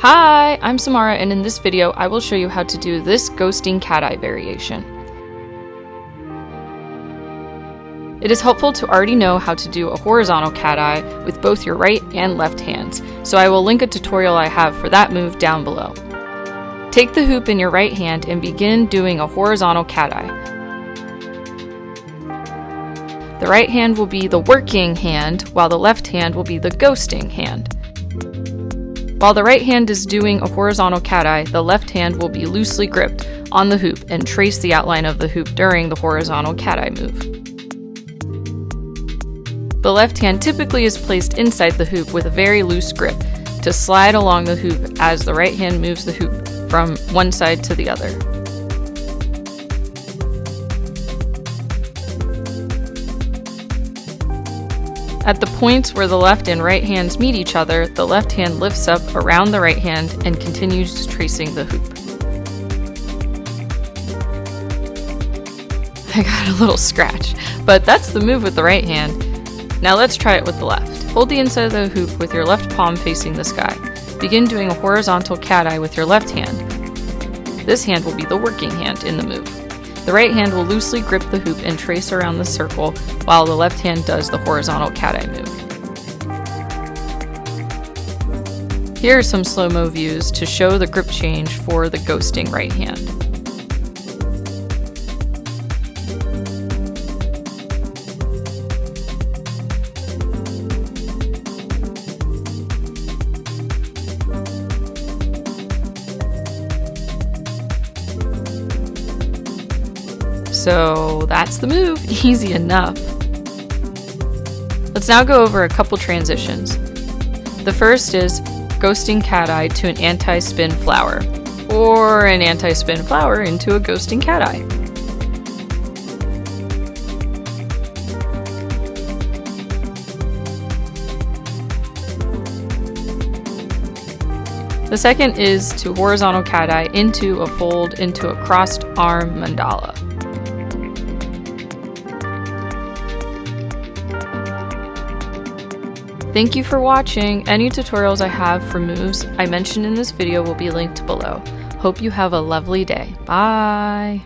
Hi, I'm Samara, and in this video I will show you how to do this ghosting cat-eye variation. It is helpful to already know how to do a horizontal cat-eye with both your right and left hands, so I will link a tutorial I have for that move down below. Take the hoop in your right hand and begin doing a horizontal cat-eye. The right hand will be the working hand, while the left hand will be the ghosting hand. While the right hand is doing a horizontal cat-eye, the left hand will be loosely gripped on the hoop and trace the outline of the hoop during the horizontal cat-eye move. The left hand typically is placed inside the hoop with a very loose grip to slide along the hoop as the right hand moves the hoop from one side to the other. At the points where the left and right hands meet each other, the left hand lifts up around the right hand and continues tracing the hoop. I got a little scratch, but that's the move with the right hand. Now let's try it with the left. Hold the inside of the hoop with your left palm facing the sky. Begin doing a horizontal cat-eye with your left hand. This hand will be the working hand in the move. The right hand will loosely grip the hoop and trace around the circle, while the left hand does the horizontal cat-eye move. Here are some slow-mo views to show the grip change for the ghosting right hand. So that's the move, easy enough. Let's now go over a couple transitions. The first is ghosting cat-eye to an anti-spin flower, or an anti-spin flower into a ghosting cat-eye. The second is to horizontal cat-eye into a fold into a crossed arm mandala. Thank you for watching. Any tutorials I have for moves I mentioned in this video will be linked below. Hope you have a lovely day. Bye!